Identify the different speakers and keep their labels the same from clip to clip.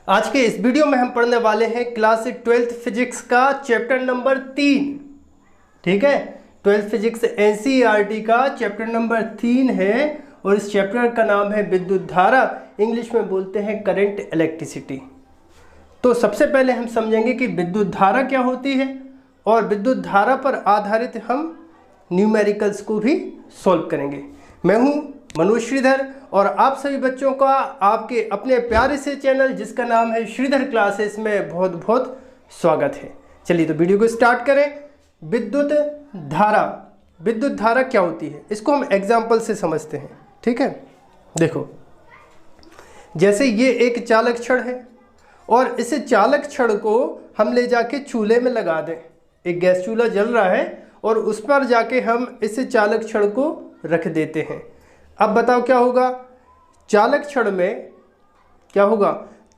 Speaker 1: आज के इस वीडियो में हम पढ़ने वाले हैं क्लास 12th फिजिक्स का चैप्टर नंबर 3। ठीक है, 12th फिजिक्स एनसीईआरटी का चैप्टर नंबर 3 है और इस चैप्टर का नाम है विद्युत धारा, इंग्लिश में बोलते हैं करंट इलेक्ट्रिसिटी। तो सबसे पहले हम समझेंगे कि विद्युत धारा क्या होती है और विद्युत धारा पर आधारित हम न्यूमेरिकल्स को भी सॉल्व करेंगे। मैं हूं मनोज श्रीधर और आप सभी बच्चों का आपके अपने प्यारे से चैनल जिसका नाम है श्रीधर क्लासेस में बहुत बहुत स्वागत है। चलिए तो वीडियो को स्टार्ट करें। विद्युत धारा क्या होती है इसको हम एग्जाम्पल से समझते हैं। ठीक है, देखो जैसे ये एक चालक छड़ है और इस चालक छड़ को हम ले जाके चूल्हे में लगा दें। एक गैस चूल्हा जल रहा है और उस पर जाके हम इस चालक छड़ को रख देते हैं। अब बताओ क्या होगा, चालक छड़ में क्या होगा,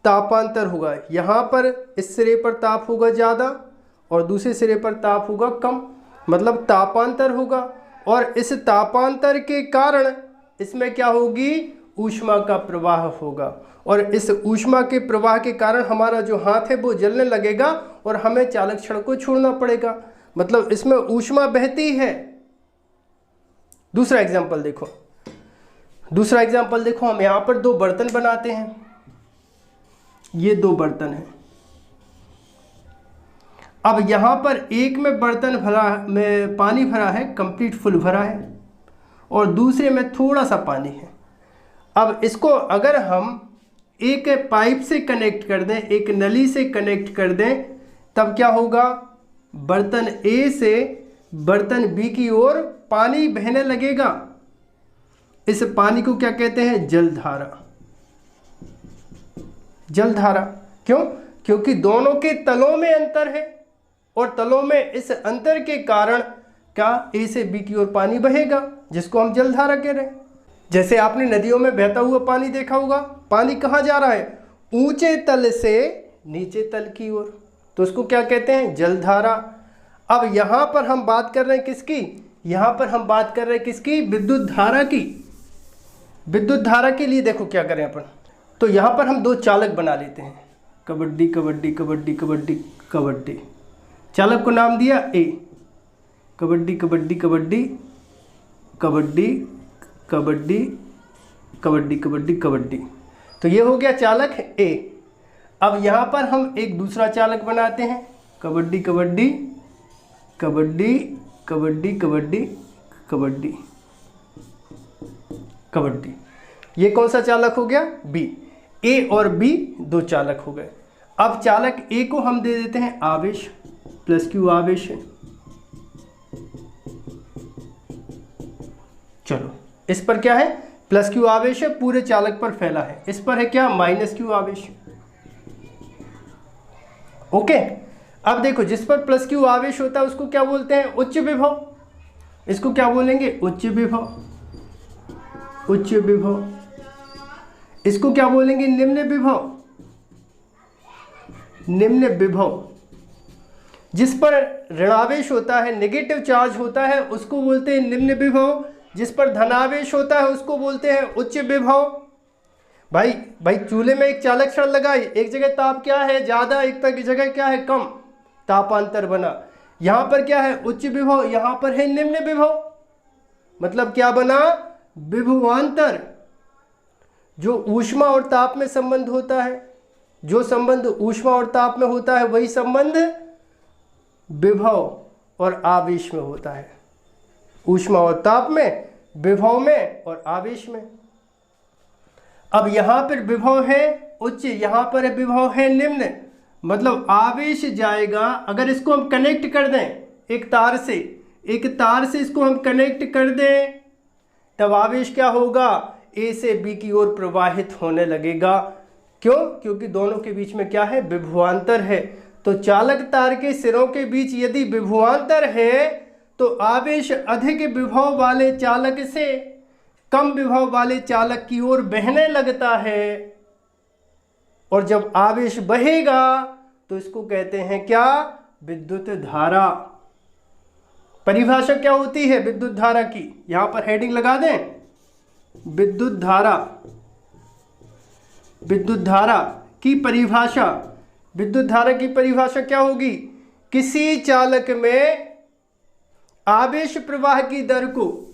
Speaker 1: तापांतर होगा। यहाँ पर इस सिरे पर ताप होगा ज़्यादा और दूसरे सिरे पर ताप होगा कम, मतलब तापांतर होगा। और इस तापांतर के कारण इसमें क्या होगी, ऊष्मा का प्रवाह होगा और इस ऊष्मा के प्रवाह के कारण हमारा जो हाथ है वो जलने लगेगा और हमें चालक छड़ को छोड़ना पड़ेगा, मतलब इसमें ऊष्मा बहती है। दूसरा एग्जाम्पल देखो, हम यहाँ पर दो बर्तन बनाते हैं। ये दो बर्तन हैं। अब यहाँ पर एक में बर्तन में पानी भरा है, कंप्लीट फुल भरा है, और दूसरे में थोड़ा सा पानी है। अब इसको अगर हम एक पाइप से कनेक्ट कर दें, एक नली से कनेक्ट कर दें, तब क्या होगा, बर्तन ए से बर्तन बी की ओर पानी बहने लगेगा। इस पानी को क्या कहते हैं, जलधारा। जलधारा क्यों, क्योंकि दोनों के तलों में अंतर है और तलों में इस अंतर के कारण क्या ए से बी की ओर पानी बहेगा, जिसको हम जलधारा कह रहे हैं। जैसे आपने नदियों में बहता हुआ पानी देखा होगा, पानी कहाँ जा रहा है, ऊंचे तल से नीचे तल की ओर, तो उसको क्या कहते हैं, जलधारा। अब यहाँ पर हम बात कर रहे हैं किसकी, यहाँ पर हम बात कर रहे हैं किसकी, विद्युत धारा की। विद्युत धारा के लिए देखो क्या करें अपन, तो यहाँ पर हम दो चालक बना लेते हैं, कबड्डी कबड्डी कबड्डी कबड्डी कबड्डी। चालक को नाम दिया ए, कबड्डी कबड्डी कबड्डी कबड्डी कबड्डी कबड्डी कबड्डी कबड्डी, तो ये हो गया चालक ए। अब यहाँ पर हम एक दूसरा चालक बनाते हैं, कबड्डी कबड्डी कबड्डी कबड्डी कबड्डी कबड्डी कबड्डी। ये कौन सा चालक हो गया, बी। ए और बी दो चालक हो गए। अब चालक ए को हम दे देते हैं आवेश, प्लस क्यू आवेश है। चलो इस पर क्या है, प्लस क्यू आवेश है, पूरे चालक पर फैला है। इस पर है क्या, माइनस क्यू आवेश। ओके, अब देखो जिस पर प्लस क्यू आवेश होता है उसको क्या बोलते हैं, उच्च विभव। इसको क्या बोलेंगे, उच्च विभव। उच्च विभव। इसको क्या बोलेंगे, निम्न विभव। निम्न विभव। जिस पर ऋणावेश होता है, नेगेटिव चार्ज होता है, उसको बोलते हैं निम्न विभव। जिस पर धनावेश होता है उसको बोलते हैं उच्च विभव। भाई चूल्हे में एक चालक छड़ लगाई, एक जगह ताप क्या है, ज्यादा, एक जगह क्या है, कम, तापांतर बना। यहां पर क्या है, उच्च विभव, यहां पर है निम्न विभव, मतलब क्या बना, विभवांतर। जो ऊष्मा और ताप में संबंध होता है, जो संबंध ऊष्मा और ताप में होता है वही संबंध विभव और आवेश में होता है। ऊष्मा और ताप में, विभव में और आवेश में। अब यहां पर विभव है उच्च, यहां पर विभव है निम्न, मतलब आवेश जाएगा। अगर इसको हम कनेक्ट कर दें एक तार से इसको हम कनेक्ट कर दें, तब आवेश क्या होगा, ए से बी की ओर प्रवाहित होने लगेगा। क्यों, क्योंकि दोनों के बीच में क्या है, विभवांतर है। तो चालक तार के सिरों के बीच यदि विभवांतर है तो आवेश अधिक विभव वाले चालक से कम विभव वाले चालक की ओर बहने लगता है, और जब आवेश बहेगा तो इसको कहते हैं क्या, विद्युत धारा। परिभाषा क्या होती है विद्युत धारा की, यहां पर हेडिंग लगा दें, विद्युत धारा की परिभाषा, विद्युत धारा की परिभाषा क्या होगी? किसी चालक में आवेश प्रवाह की दर को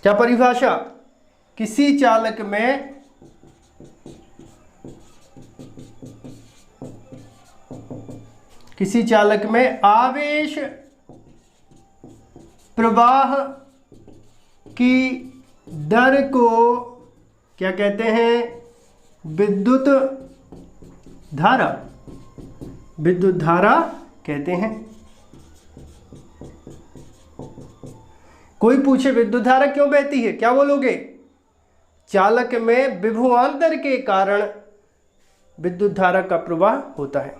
Speaker 1: क्या परिभाषा? किसी चालक में आवेश प्रवाह की दर को क्या कहते हैं? विद्युत धारा कहते हैं। कोई पूछे विद्युत धारा क्यों बहती है, क्या बोलोगे? चालक में विभवांतर के कारण विद्युत धारा का प्रवाह होता है।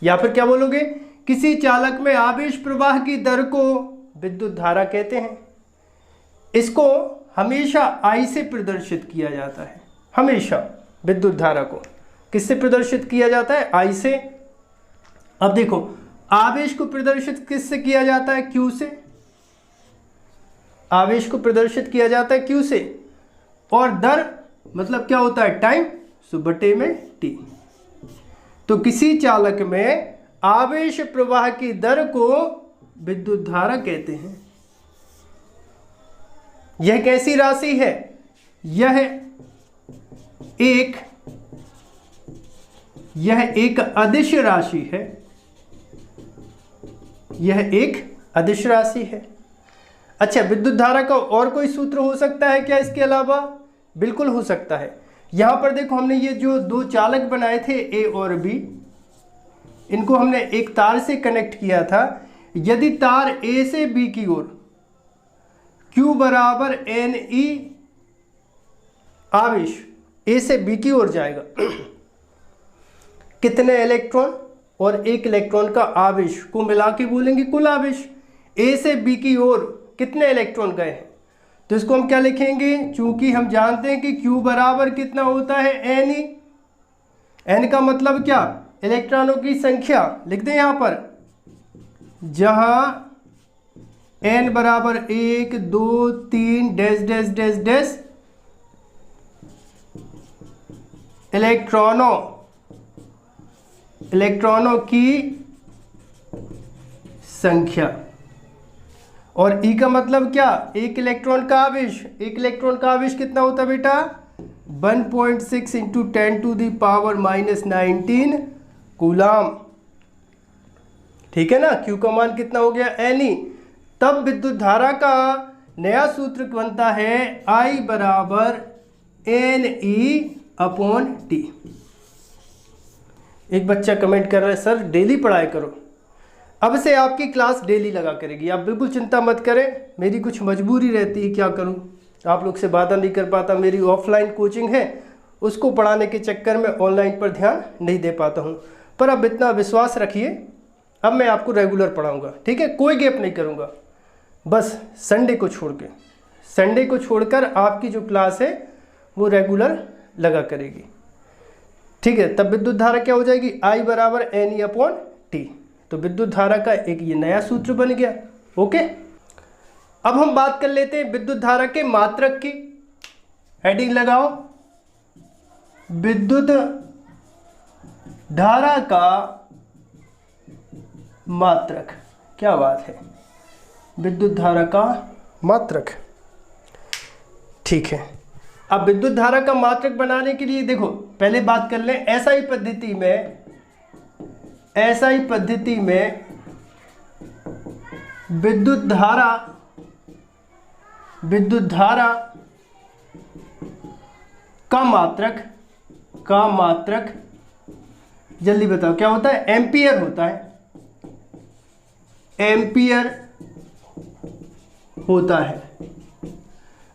Speaker 1: या फिर क्या बोलोगे? किसी चालक में आवेश प्रवाह की दर को विद्युत धारा कहते हैं। इसको हमेशा I से प्रदर्शित किया जाता है। हमेशा विद्युत धारा को किससे प्रदर्शित किया जाता है? I से। अब देखो, आवेश को प्रदर्शित किससे किया जाता है? Q से। आवेश को प्रदर्शित किया जाता है Q से। और दर मतलब क्या होता है? टाइम, सो बटे में T। तो किसी चालक में आवेश प्रवाह की दर को विद्युत धारा कहते हैं। यह कैसी राशि है? यह एक अदिश राशि है। यह एक अदिश राशि है। अच्छा, विद्युत धारा का और कोई सूत्र हो सकता है क्या इसके अलावा? बिल्कुल हो सकता है। यहां पर देखो, हमने ये जो दो चालक बनाए थे A और B, इनको हमने एक तार से कनेक्ट किया था। यदि तार A से B की ओर Q बराबर NE आवेश A से B की ओर जाएगा, कितने इलेक्ट्रॉन और एक इलेक्ट्रॉन का आवेश को मिला के बोलेंगे कुल आवेश। A से B की ओर कितने इलेक्ट्रॉन गए हैं, तो इसको हम क्या लिखेंगे? चूंकि हम जानते हैं कि Q बराबर कितना होता है? NE। N का मतलब क्या? इलेक्ट्रॉनों की संख्या। लिख दें यहां पर, जहां N बराबर 1 2 3 डैश डैश डैश डैश इलेक्ट्रॉनों की संख्या। और E का मतलब क्या? एक इलेक्ट्रॉन का आवेश। एक इलेक्ट्रॉन का आवेश कितना होता है बेटा? 1.6 इंटू 10⁻⁻19 कूलाम। ठीक है ना? Q का मान कितना हो गया? Ne। तब विद्युत धारा का नया सूत्र बनता है I बराबर NE/T। एक बच्चा कमेंट कर रहा है, सर डेली पढ़ाई करो। अब से आपकी क्लास डेली लगा करेगी, आप बिल्कुल चिंता मत करें। मेरी कुछ मजबूरी रहती है, क्या करूं, आप लोग से बात नहीं कर पाता। मेरी ऑफलाइन कोचिंग है, उसको पढ़ाने के चक्कर में ऑनलाइन पर ध्यान नहीं दे पाता हूं। पर अब इतना विश्वास रखिए, अब मैं आपको रेगुलर पढ़ाऊंगा। ठीक है, कोई गैप नहीं करूंगा, बस संडे को छोड़कर आपकी जो क्लास है वो रेगुलर लगा करेगी। ठीक है, तब विद्युत धारा क्या हो जाएगी? I बराबर NE/T। तो विद्युत धारा का एक ये नया सूत्र बन गया। ओके, अब हम बात कर लेते हैं विद्युत धारा के मात्रक की। हेडिंग लगाओ, विद्युत धारा का मात्रक। क्या बात है, विद्युत धारा का मात्रक। ठीक है, अब विद्युत धारा का मात्रक बनाने के लिए देखो, पहले बात कर लें एसआई पद्धति में विद्युत धारा का मात्रक जल्दी बताओ क्या होता है? एम्पियर होता है। एम्पियर होता है।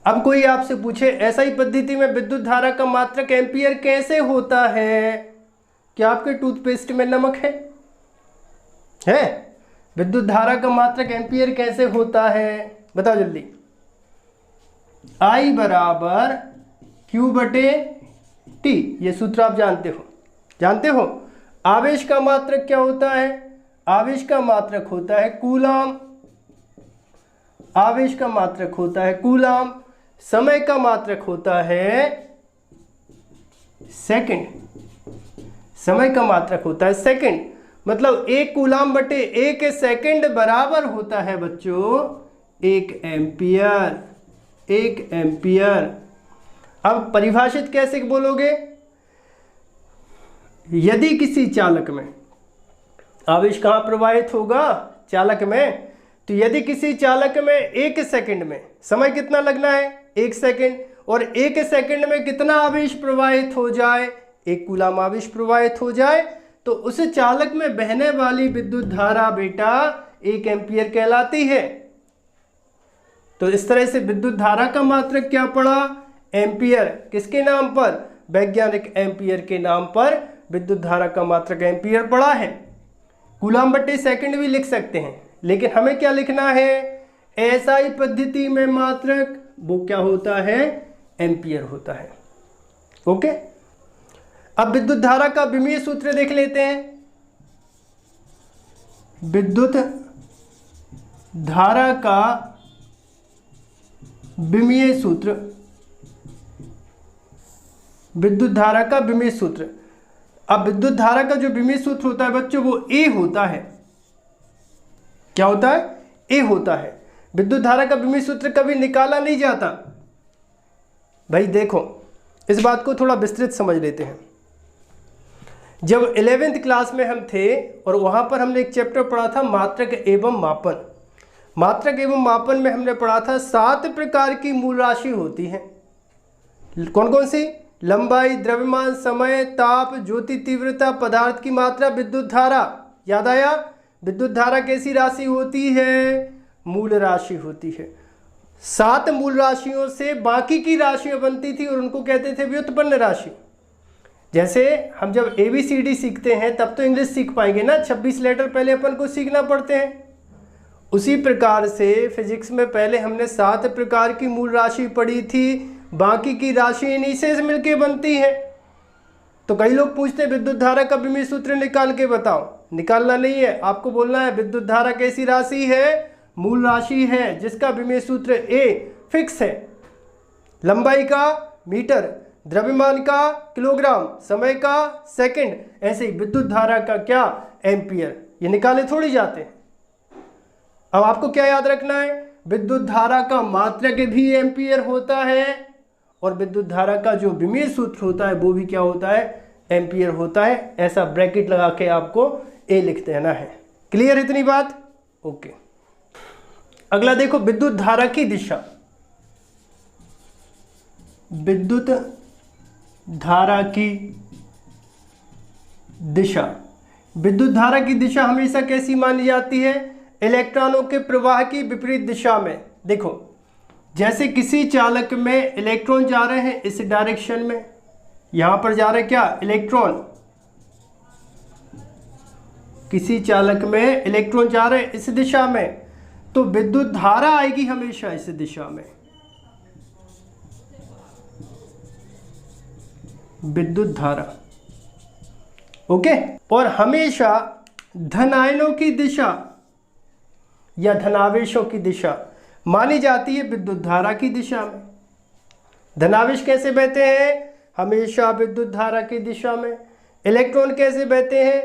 Speaker 1: अब कोई आपसे पूछे एसआई पद्धति में विद्युत धारा का मात्रक एम्पियर कैसे होता है? क्या आपके टूथपेस्ट में नमक है? विद्युत धारा का मात्रक एम्पियर कैसे होता है? बताओ जल्दी। I बराबर Q/T, ये सूत्र आप जानते हो। आवेश का मात्रक क्या होता है? आवेश का मात्रक होता है कूलाम। समय का मात्रक होता है सेकंड। समय का मात्रक होता है सेकंड, मतलब 1 कूलाम बटे 1 सेकंड बराबर होता है बच्चों 1 एम्पियर। 1 एम्पियर। अब परिभाषित कैसे बोलोगे? यदि किसी चालक में आवेश कहाँ प्रवाहित होगा? चालक में। तो यदि किसी चालक में 1 सेकंड में समय कितना लगना है? 1 सेकंड, और 1 सेकंड में कितना आवेश प्रवाहित हो जाए? 1 कूलाम आवेश प्रवाहित हो जाए, तो उस चालक में बहने वाली विद्युत धारा बेटा 1 एम्पियर कहलाती है। तो इस तरह से विद्युत धारा का मात्रक क्या पड़ा? एम्पियर। किसके नाम पर? वैज्ञानिक एम्पियर के नाम पर विद्युत धारा का मात्रक एम्पियर पड़ा है। कूलाम बटे सेकंड भी लिख सकते हैं, लेकिन हमें क्या लिखना है? एसआई पद्धति में मात्रक वो क्या होता है? एम्पियर होता है। ओके। अब विद्युत धारा का विमीय सूत्र देख लेते हैं। विद्युत धारा का विमीय सूत्र, विद्युत धारा का विमीय सूत्र। अब विद्युत धारा का जो विमीय सूत्र होता है बच्चों वो ए होता है। क्या होता है? ए होता है। विद्युत धारा का विमीय सूत्र कभी निकाला नहीं जाता। भाई देखो, इस बात को थोड़ा विस्तृत समझ लेते हैं। जब 11वीं क्लास में हम थे और वहां पर हमने एक चैप्टर पढ़ा था मात्रक एवं मापन। मात्रक एवं मापन में हमने पढ़ा था 7 प्रकार की मूल राशि होती हैं। कौन कौन सी? लंबाई, द्रव्यमान, समय, ताप, ज्योति तीव्रता, पदार्थ की मात्रा, विद्युत धारा। याद आया? विद्युत धारा कैसी राशि होती है? मूल राशि होती है। 7 मूल राशियों से बाकी की राशियां बनती थी और उनको कहते थे व्युत्पन्न राशि। जैसे हम जब ABCD सीखते हैं तब तो इंग्लिश सीख पाएंगे ना, 26 लेटर पहले अपन को सीखना पड़ते हैं। उसी प्रकार से फिजिक्स में पहले हमने 7 प्रकार की मूल राशि पढ़ी थी, बाकी की राशि इन्हीं से मिलके बनती है। तो कई लोग पूछते हैं विद्युत धारा का विमीय सूत्र निकाल के बताओ। निकालना नहीं है, आपको बोलना है विद्युत धारा कैसी राशि है? मूल राशि है, जिसका विमीय सूत्र ए फिक्स है। लंबाई का मीटर, द्रव्यमान का किलोग्राम, समय का सेकंड, ऐसे ही विद्युत धारा का क्या? एम्पियर। ये निकाले थोड़ी जाते हैं। अब आपको क्या याद रखना है? विद्युत धारा का मात्रक भी एम्पियर होता है और विद्युत धारा का जो विमीय सूत्र होता है वो भी क्या होता है? एम्पियर होता है। ऐसा ब्रैकेट लगा के आपको ए लिख देना है। क्लियर इतनी बात? ओके। अगला देखो, विद्युत धारा की दिशा। विद्युत धारा की दिशा। विद्युत धारा की दिशा हमेशा कैसी मानी जाती है? इलेक्ट्रॉनों के प्रवाह की विपरीत दिशा में। देखो, जैसे किसी चालक में इलेक्ट्रॉन जा रहे हैं इस डायरेक्शन में, यहां पर जा रहे हैं क्या? इलेक्ट्रॉन। किसी चालक में इलेक्ट्रॉन जा रहे हैं इस दिशा में, तो विद्युत धारा आएगी हमेशा इस दिशा में। विद्युत धारा। ओके। और हमेशा धनायनों की दिशा या धनावेशों की दिशा मानी जाती है विद्युत धारा की दिशा में। धनावेश कैसे बहते हैं? हमेशा विद्युत धारा की दिशा में। इलेक्ट्रॉन कैसे बहते हैं?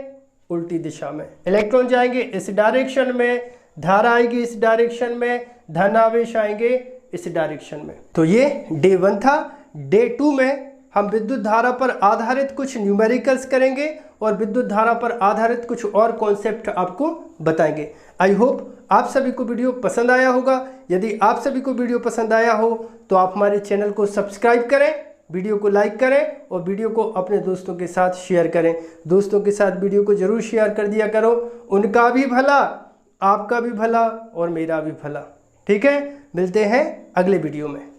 Speaker 1: उल्टी दिशा में। इलेक्ट्रॉन जाएंगे इस डायरेक्शन में, धारा आएगी इस डायरेक्शन में, धनावेश आएंगे इस डायरेक्शन में। तो ये डे 1 था। डे 2 में हम विद्युत धारा पर आधारित कुछ न्यूमेरिकल्स करेंगे और विद्युत धारा पर आधारित कुछ और कॉन्सेप्ट आपको बताएंगे। आई होप आप सभी को वीडियो पसंद आया होगा। यदि आप सभी को वीडियो पसंद आया हो तो आप हमारे चैनल को सब्सक्राइब करें, वीडियो को लाइक करें और वीडियो को अपने दोस्तों के साथ शेयर करें। दोस्तों के साथ वीडियो को जरूर शेयर कर दिया करो। उनका भी भला, आपका भी भला और मेरा भी भला। ठीक है, मिलते हैं अगले वीडियो में।